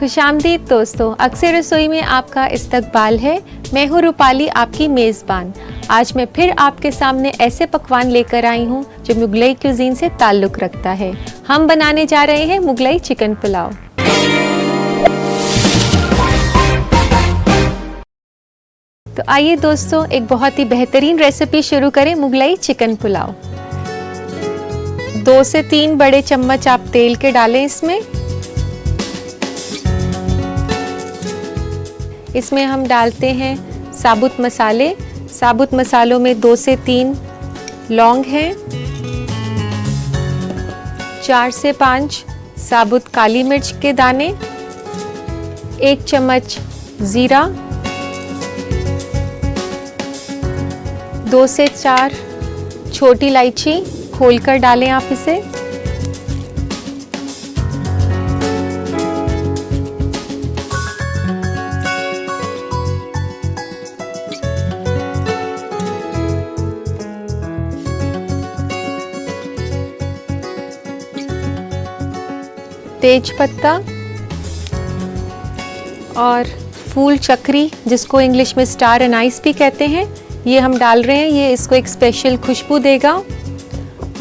खुशामदीद दोस्तों, अक्सर रसोई में आपका इस्तकबाल है। मैं हूँ रूपाली, आपकी मेज़बान। आज मैं फिर आपके सामने ऐसे पकवान लेकर आई हूँ जो मुगलई क्यूजीन से ताल्लुक़ रखता है। हम बनाने जा रहे हैं मुगलई चिकन पुलाव। तो आइए दोस्तों, एक बहुत ही बेहतरीन रेसिपी शुरू करें मुगलई चिकन पुलाव। 2 से 3 बड़े चम्मच आप तेल के डालें। इसमें हम डालते हैं साबुत मसाले। साबुत मसालों में 2 से 3 लौंग हैं, 4 से 5 साबुत काली मिर्च के दाने, 1 चम्मच जीरा, 2 से 4 छोटी इलायची खोलकर डालें आप इसे। तेज पत्ता और फूल चक्री, जिसको इंग्लिश में स्टार एनाइस भी कहते हैं, ये हम डाल रहे हैं। ये इसको एक स्पेशल खुशबू देगा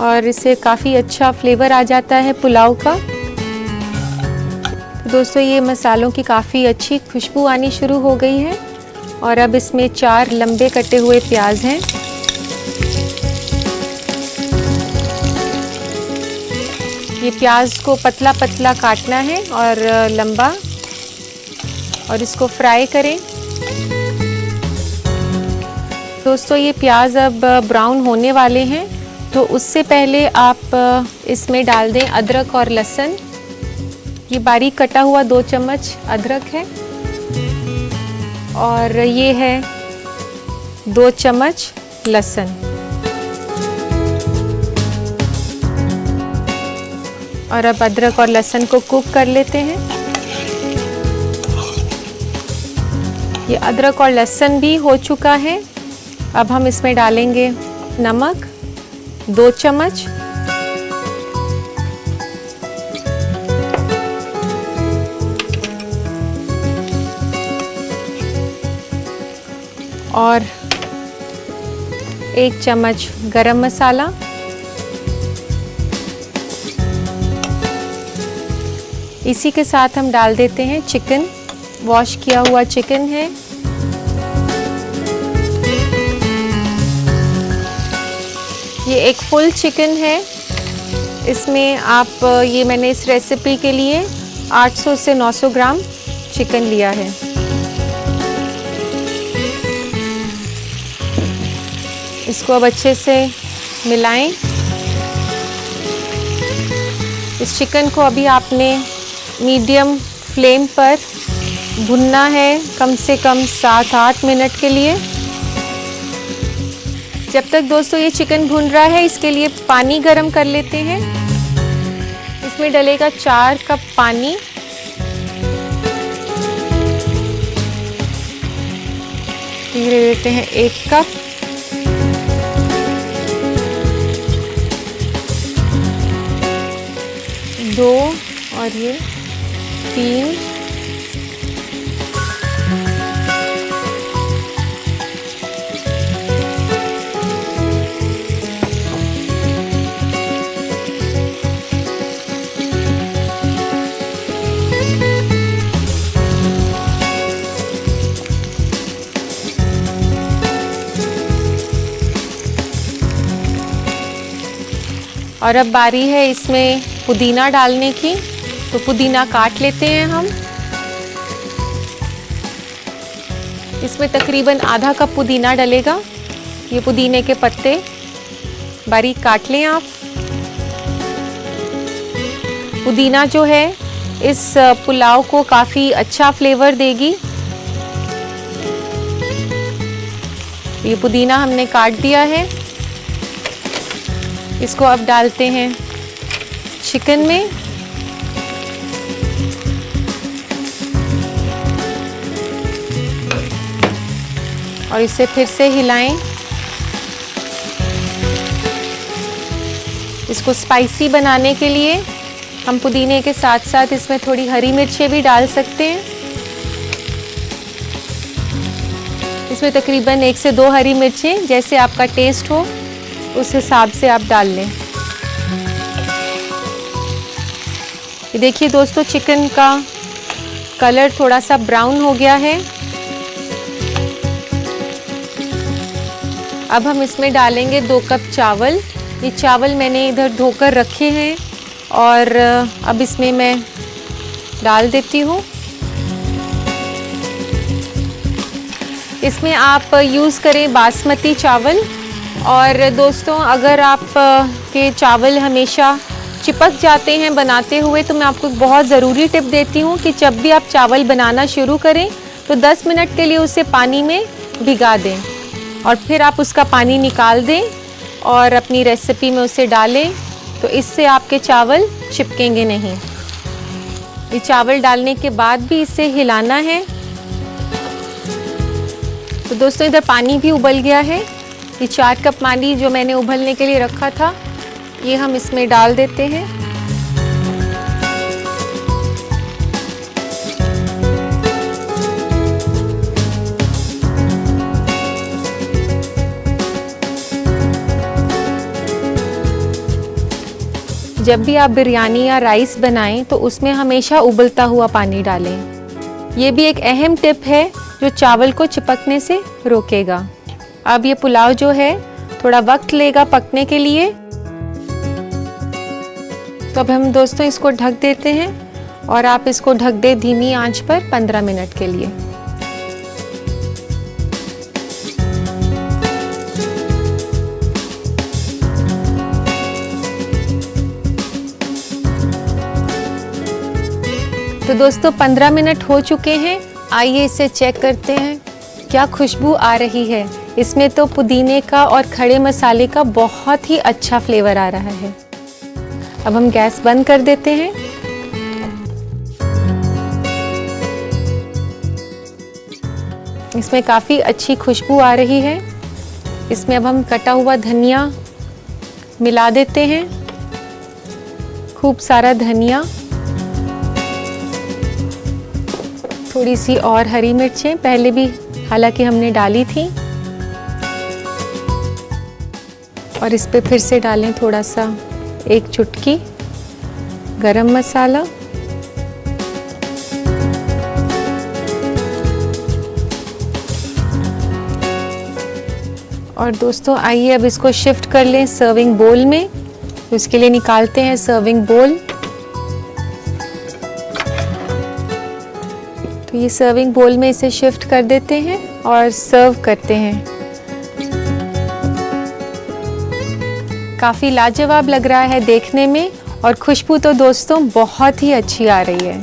और इससे काफ़ी अच्छा फ्लेवर आ जाता है पुलाव का। दोस्तों, ये मसालों की काफ़ी अच्छी खुशबू आनी शुरू हो गई है और अब इसमें 4 लंबे कटे हुए प्याज हैं। ये प्याज को पतला पतला काटना है और लंबा, और इसको फ्राई करें। दोस्तों, ये प्याज अब ब्राउन होने वाले हैं, तो उससे पहले आप इसमें डाल दें अदरक और लहसुन। ये बारीक कटा हुआ 2 चम्मच अदरक है और ये है 2 चम्मच लहसुन। और अब अदरक और लहसुन को कुक कर लेते हैं। ये अदरक और लहसुन भी हो चुका है। अब हम इसमें डालेंगे नमक 2 चम्मच, और 1 चम्मच गरम मसाला, इसी के साथ हम डाल देते हैं चिकन। वॉश किया हुआ चिकन है। ये एक फुल चिकन है। इसमें आप ये मैंने इस रेसिपी के लिए 800 से 900 ग्राम चिकन लिया है। इसको अब अच्छे से मिलाएं। इस चिकन को अभी आपने मीडियम फ्लेम पर भुनना है, कम से कम 7-8 मिनट के लिए। जब तक दोस्तों ये चिकन भुन रहा है, इसके लिए पानी गरम कर लेते हैं। इसमें डलेगा 4 कप पानी। धीरे लेते हैं 1 कप, दो, और ये 3, और अब बारी है इसमें पुदीना डालने की। तो पुदीना काट लेते हैं हम। इसमें तकरीबन आधा कप पुदीना डलेगा। ये पुदीने के पत्ते बारीक काट लें आप। पुदीना जो है इस पुलाव को काफ़ी अच्छा फ्लेवर देगी। ये पुदीना हमने काट दिया है। इसको अब डालते हैं चिकन में। और इसे फिर से हिलाएं। इसको स्पाइसी बनाने के लिए हम पुदीने के साथ साथ इसमें थोड़ी हरी मिर्चें भी डाल सकते हैं। इसमें तकरीबन 1 से 2 हरी मिर्चें, जैसे आपका टेस्ट हो उस हिसाब से आप डाल लें। ये देखिए दोस्तों, चिकन का कलर थोड़ा सा ब्राउन हो गया है। अब हम इसमें डालेंगे 2 कप चावल। ये चावल मैंने इधर धोकर रखे हैं और अब इसमें मैं डाल देती हूँ। इसमें आप यूज़ करें बासमती चावल। और दोस्तों, अगर आप के चावल हमेशा चिपक जाते हैं बनाते हुए, तो मैं आपको बहुत ज़रूरी टिप देती हूँ कि जब भी आप चावल बनाना शुरू करें तो 10 मिनट के लिए उसे पानी में भिगा दें और फिर आप उसका पानी निकाल दें और अपनी रेसिपी में उसे डालें, तो इससे आपके चावल चिपकेंगे नहीं। ये चावल डालने के बाद भी इसे हिलाना है। तो दोस्तों, इधर पानी भी उबल गया है। ये 4 कप पानी जो मैंने उबलने के लिए रखा था, ये हम इसमें डाल देते हैं। जब भी आप बिरयानी या राइस बनाएं तो उसमें हमेशा उबलता हुआ पानी डालें। ये भी एक अहम टिप है जो चावल को चिपकने से रोकेगा। अब ये पुलाव जो है थोड़ा वक्त लेगा पकने के लिए, तो अब हम दोस्तों इसको ढक देते हैं और आप इसको ढक दें धीमी आंच पर 15 मिनट के लिए। तो दोस्तों 15 मिनट हो चुके हैं। आइए इसे चेक करते हैं। क्या खुशबू आ रही है। इसमें तो पुदीने का और खड़े मसाले का बहुत ही अच्छा फ्लेवर आ रहा है। अब हम गैस बंद कर देते हैं। इसमें काफ़ी अच्छी खुशबू आ रही है। इसमें अब हम कटा हुआ धनिया मिला देते हैं, खूब सारा धनिया, थोड़ी सी और हरी मिर्चें, पहले भी हालांकि हमने डाली थी, और इस पे फिर से डालें थोड़ा सा 1 चुटकी गरम मसाला, और दोस्तों आइए अब इसको शिफ्ट कर लें सर्विंग बोल में। तो इसके लिए निकालते हैं सर्विंग बोल। तो ये सर्विंग बोल में इसे शिफ्ट कर देते हैं और सर्व करते हैं। काफ़ी लाजवाब लग रहा है देखने में, और खुशबू तो दोस्तों बहुत ही अच्छी आ रही है।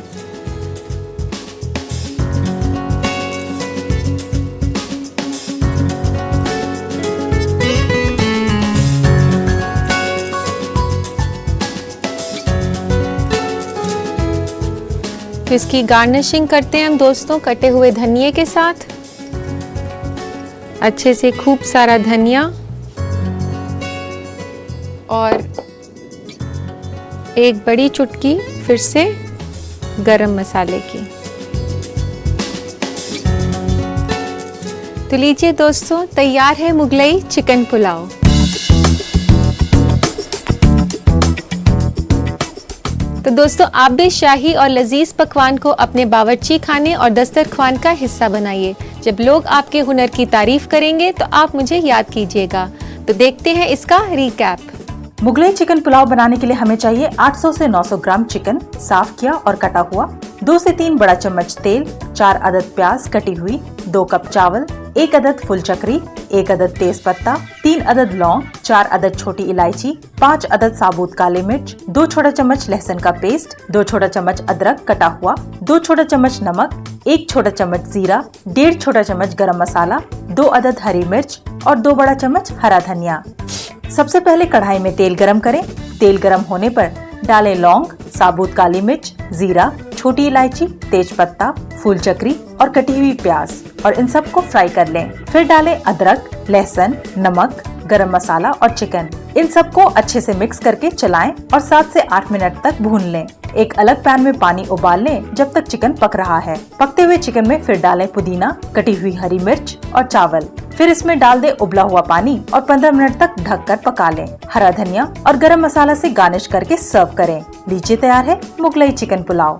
तो इसकी गार्निशिंग करते हैं हम दोस्तों कटे हुए धनिये के साथ। अच्छे से खूब सारा धनिया और 1 बड़ी चुटकी फिर से गरम मसाले की। तो लीजिए दोस्तों, तैयार है मुगलई चिकन पुलाव। तो दोस्तों आप भी शाही और लजीज पकवान को अपने बावर्ची खाने और दस्तरख्वान का हिस्सा बनाइए। जब लोग आपके हुनर की तारीफ करेंगे तो आप मुझे याद कीजिएगा। तो देखते हैं इसका रिकैप। मुगलई चिकन पुलाव बनाने के लिए हमें चाहिए 800 से 900 ग्राम चिकन, साफ किया और कटा हुआ, 2 से 3 बड़ा चम्मच तेल, 4 अदद प्याज कटी हुई, 2 कप चावल, 1 अदद फुल चक्री, 1 अदद तेज पत्ता, 3 अदद लौंग, 4 अदद छोटी इलायची, 5 अदद साबुत काले मिर्च, 2 छोटा चम्मच लहसुन का पेस्ट, 2 छोटा चम्मच अदरक कटा हुआ, 2 छोटा चम्मच नमक, 1 छोटा चम्मच जीरा, 1.5 छोटा चम्मच गरम मसाला, 2 अदद हरी मिर्च और 2 बड़ा चम्मच हरा धनिया। सबसे पहले कढ़ाई में तेल गरम करें। तेल गरम होने पर डालें लौंग, साबुत काली मिर्च, जीरा, छोटी इलायची, तेज पत्ता, फूल चक्री और कटी हुई प्याज, और इन सबको फ्राई कर लें। फिर डालें अदरक, लहसुन, नमक, गरम मसाला और चिकन, इन सबको अच्छे से मिक्स करके चलाएं और 7 से 8 मिनट तक भून लें। एक अलग पैन में पानी उबाल लें जब तक चिकन पक रहा है। पकते हुए चिकन में फिर डालें पुदीना, कटी हुई हरी मिर्च और चावल। फिर इसमें डाल दें उबला हुआ पानी और 15 मिनट तक ढककर पका लें। हरा धनिया और गरम मसाला से गार्निश करके सर्व करें। लीजिए, तैयार है मुगलई चिकन पुलाव।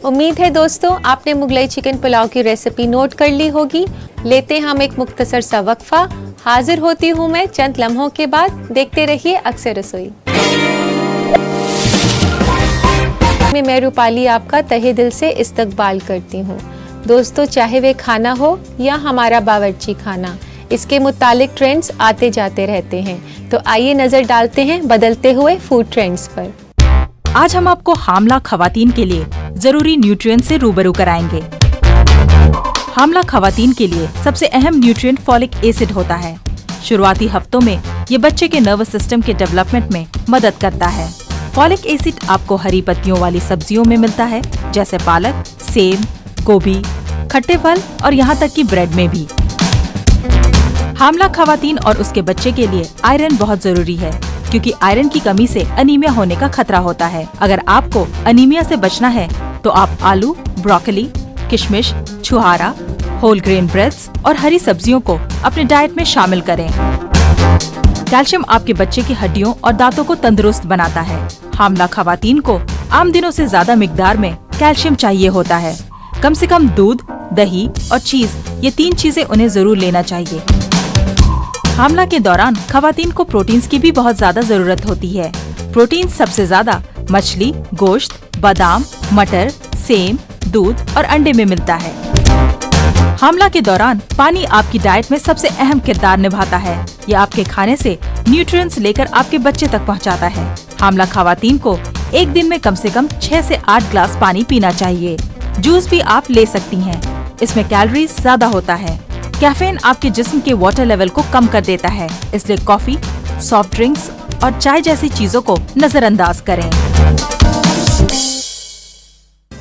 उम्मीद है दोस्तों आपने मुगलई चिकन पुलाव की रेसिपी नोट कर ली होगी। लेते हैं हम एक मुख्तसर सा वक्फा। हाजिर होती हूँ मैं चंद लम्हों के बाद। देखते रहिए अक्सर रसोई। मैं रूपाली आपका तहे दिल से इस्तकबाल करती हूँ। दोस्तों, चाहे वे खाना हो या हमारा बावर्ची खाना, इसके मुतालिक ट्रेंड्स आते जाते रहते हैं। तो आइए नजर डालते हैं बदलते हुए फूड ट्रेंड्स पर। आज हम आपको हामला खवातीन के लिए जरूरी न्यूट्रिएंट से रूबरू कराएंगे। हामला खवातीन के लिए सबसे अहम न्यूट्रिएंट फॉलिक एसिड होता है। शुरुआती हफ्तों में ये बच्चे के नर्वस सिस्टम के डेवलपमेंट में मदद करता है। फॉलिक एसिड आपको हरी पत्तियों वाली सब्जियों में मिलता है, जैसे पालक, सेब, गोभी, खट्टे फल और यहाँ तक कि ब्रेड में भी। हामला खवातीन और उसके बच्चे के लिए आयरन बहुत जरूरी है, क्योंकि आयरन की कमी से अनीमिया होने का खतरा होता है। अगर आपको अनीमिया से बचना है तो आप आलू, ब्रोकली, किशमिश, छुहारा, होल ग्रेन ब्रेड्स और हरी सब्जियों को अपने डाइट में शामिल करें। कैल्शियम आपके बच्चे की हड्डियों और दांतों को तंदुरुस्त बनाता है। हामला खवातीन को आम दिनों से ज्यादा मिकदार में कैल्शियम चाहिए होता है। कम से कम दूध, दही और चीज, ये 3 चीजें उन्हें जरूर लेना चाहिए। हामला के दौरान खवातीन को प्रोटीन्स की भी बहुत ज्यादा जरूरत होती है। प्रोटीन सबसे ज्यादा मछली, गोश्त, बादाम, मटर, सेम, दूध और अंडे में मिलता है। हामला के दौरान पानी आपकी डाइट में सबसे अहम किरदार निभाता है। ये आपके खाने से न्यूट्रिएंट्स लेकर आपके बच्चे तक पहुंचाता है। हामला खवातीन को एक दिन में कम से कम 6 से 8 ग्लास पानी पीना चाहिए। जूस भी आप ले सकती हैं। इसमें कैलोरीज ज्यादा होता है। कैफीन आपके जिस्म के वाटर लेवल को कम कर देता है, इसलिए कॉफी, सॉफ्ट ड्रिंक्स और चाय जैसी चीजों को नजरअंदाज करें।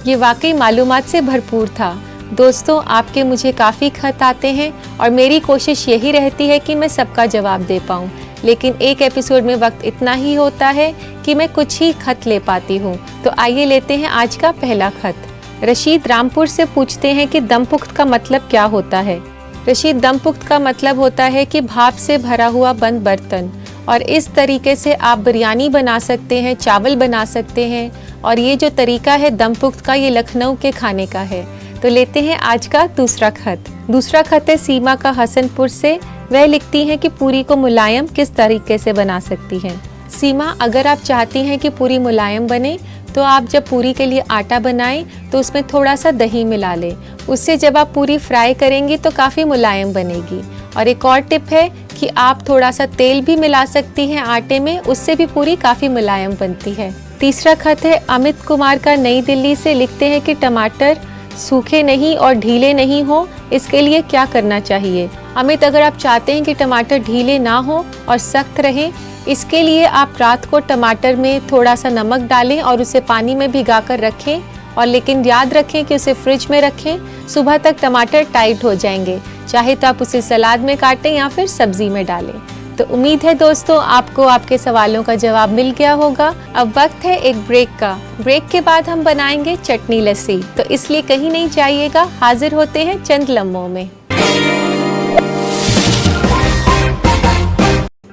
ये वाकई मालूमात से भरपूर था। दोस्तों, आपके मुझे काफ़ी खत आते हैं और मेरी कोशिश यही रहती है कि मैं सबका जवाब दे पाऊँ, लेकिन एक एपिसोड में वक्त इतना ही होता है कि मैं कुछ ही खत ले पाती हूँ। तो आइए लेते हैं आज का पहला खत। रशीद रामपुर से पूछते हैं कि दमपुख्त का मतलब क्या होता है। रशीद, दमपुख्त का मतलब होता है कि भाप से भरा हुआ बंद बर्तन, और इस तरीके से आप बिरयानी बना सकते हैं, चावल बना सकते हैं। और ये जो तरीका है दमपुख्त का, ये लखनऊ के खाने का है। तो लेते हैं आज का दूसरा खत। दूसरा खत है सीमा का हसनपुर से। वह लिखती हैं कि पूरी को मुलायम किस तरीके से बना सकती हैं। सीमा, अगर आप चाहती हैं कि पूरी मुलायम बने तो आप जब पूरी के लिए आटा बनाएं तो उसमें थोड़ा सा दही मिला लें। उससे जब आप पूरी फ्राई करेंगी तो काफ़ी मुलायम बनेगी। और एक और टिप है कि आप थोड़ा सा तेल भी मिला सकती हैं आटे में, उससे भी पूरी काफ़ी मुलायम बनती है। तीसरा खत है अमित कुमार का नई दिल्ली से। लिखते हैं कि टमाटर सूखे नहीं और ढीले नहीं हो, इसके लिए क्या करना चाहिए। अमित, अगर आप चाहते हैं कि टमाटर ढीले ना हो और सख्त रहें, इसके लिए आप रात को टमाटर में थोड़ा सा नमक डालें और उसे पानी में भिगाकर रखें। और लेकिन याद रखें कि उसे फ्रिज में रखें। सुबह तक टमाटर टाइट हो जाएंगे। चाहे तो आप उसे सलाद में काटें या फिर सब्जी में डालें। तो उम्मीद है दोस्तों आपको आपके सवालों का जवाब मिल गया होगा। अब वक्त है एक ब्रेक का। ब्रेक के बाद हम बनाएंगे चटनी लस्सी, तो इसलिए कहीं नहीं जाइएगा। हाजिर होते हैं चंद लम्हों में।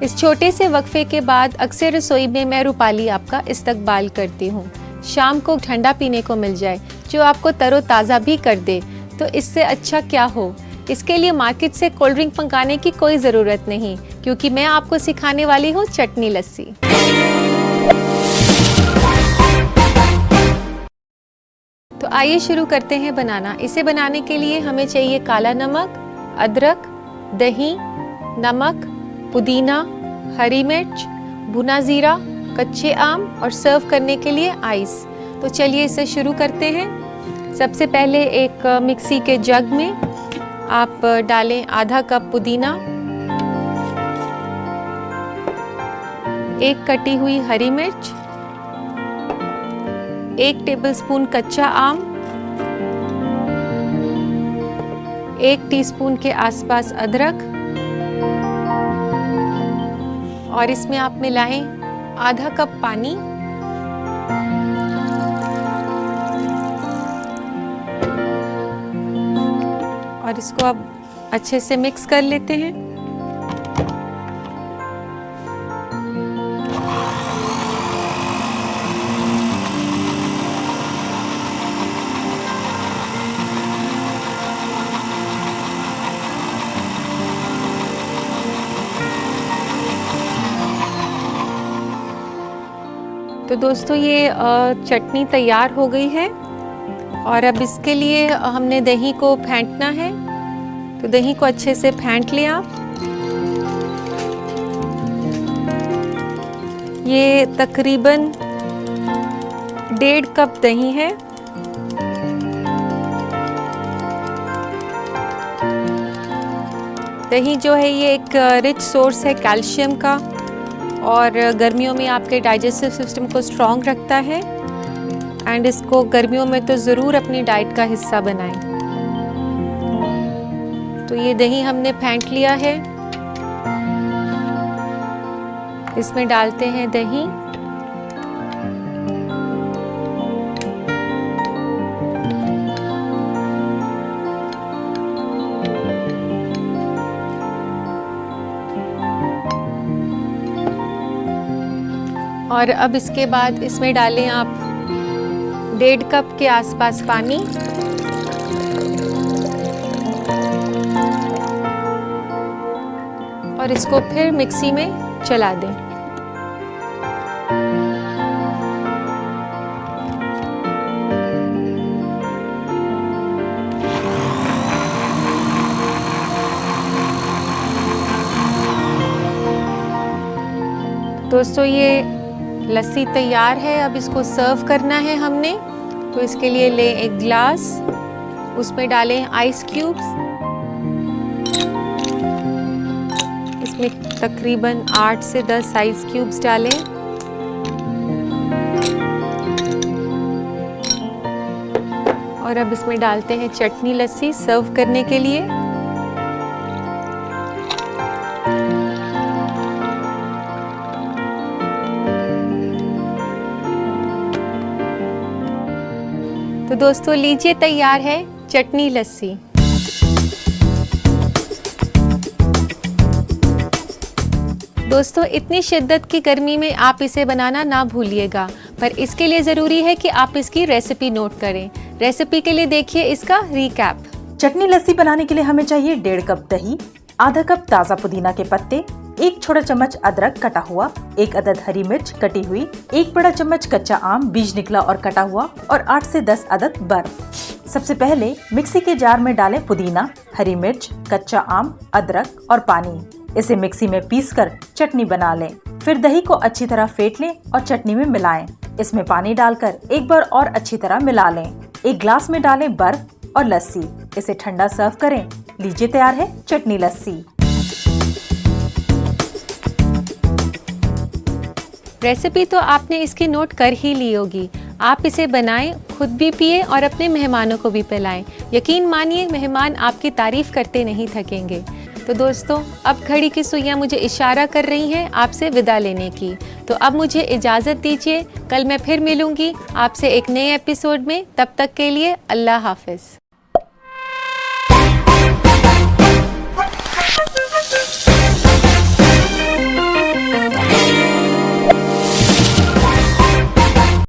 इस छोटे से वक्फे के बाद अक्सर रसोई में मैं रूपाली आपका इस्तकबाल करती हूँ। शाम को ठंडा पीने को मिल जाए जो आपको तरोताज़ा भी कर दे, तो इससे अच्छा क्या हो। इसके लिए मार्केट से कोल्ड ड्रिंक मंगाने की कोई ज़रूरत नहीं, क्योंकि मैं आपको सिखाने वाली हूँ चटनी लस्सी। तो आइए शुरू करते हैं बनाना। इसे बनाने के लिए हमें चाहिए काला नमक, अदरक, दही, नमक, पुदीना, हरी मिर्च, भुना जीरा, कच्चे आम और सर्व करने के लिए आइस। तो चलिए इसे शुरू करते हैं। सबसे पहले एक मिक्सी के जग में आप डालें आधा कप पुदीना, एक कटी हुई हरी मिर्च, 1 टेबलस्पून कच्चा आम, 1 टीस्पून के आसपास अदरक और इसमें आप मिलाएं आधा कप पानी। और इसको अब अच्छे से मिक्स कर लेते हैं। तो दोस्तों ये चटनी तैयार हो गई है और अब इसके लिए हमने दही को फेंटना है। तो दही को अच्छे से फेंट लें आप। ये तकरीबन 1.5 कप दही है। दही जो है ये एक रिच सोर्स है कैल्शियम का और गर्मियों में आपके डाइजेस्टिव सिस्टम को स्ट्रॉन्ग रखता है एंड इसको गर्मियों में तो ज़रूर अपनी डाइट का हिस्सा बनाएं। तो ये दही हमने फेंट लिया है। इसमें डालते हैं दही, और अब इसके बाद इसमें डालें आप 1.5 कप के आसपास पानी। और इसको फिर मिक्सी में चला दें। दोस्तों ये लस्सी तैयार है। अब इसको सर्व करना है हमने। तो इसके लिए लें एक ग्लास, उसमें डालें आइस क्यूब्स। इसमें तकरीबन 8 से 10 आइस क्यूब्स डालें। और अब इसमें डालते हैं चटनी लस्सी सर्व करने के लिए। तो दोस्तों लीजिए तैयार है चटनी लस्सी। दोस्तों इतनी शिद्दत की गर्मी में आप इसे बनाना ना भूलिएगा, पर इसके लिए ज़रूरी है कि आप इसकी रेसिपी नोट करें। रेसिपी के लिए देखिए इसका रिकैप। चटनी लस्सी बनाने के लिए हमें चाहिए 1.5 कप दही, आधा कप ताज़ा पुदीना के पत्ते, 1 छोटा चम्मच अदरक कटा हुआ, 1 अदद हरी मिर्च कटी हुई, 1 बड़ा चम्मच कच्चा आम बीज निकला और कटा हुआ और 8 से 10 अदद बर्फ। सबसे पहले मिक्सी के जार में डालें पुदीना, हरी मिर्च, कच्चा आम, अदरक और पानी। इसे मिक्सी में पीसकर चटनी बना लें। फिर दही को अच्छी तरह फेंट लें और चटनी में मिलाएं। इसमें पानी डालकर एक बार और अच्छी तरह मिला लें। एक ग्लास में डालें बर्फ और लस्सी। इसे ठंडा सर्व करें। लीजिए तैयार है चटनी लस्सी। रेसिपी तो आपने इसकी नोट कर ही ली होगी। आप इसे बनाएं, खुद भी पिए और अपने मेहमानों को भी पिलाएं। यकीन मानिए मेहमान आपकी तारीफ करते नहीं थकेंगे। तो दोस्तों अब घड़ी की सुइयां मुझे इशारा कर रही हैं आपसे विदा लेने की। तो अब मुझे इजाज़त दीजिए। कल मैं फिर मिलूंगी आपसे एक नए एपिसोड में। तब तक के लिए अल्लाह हाफिज़।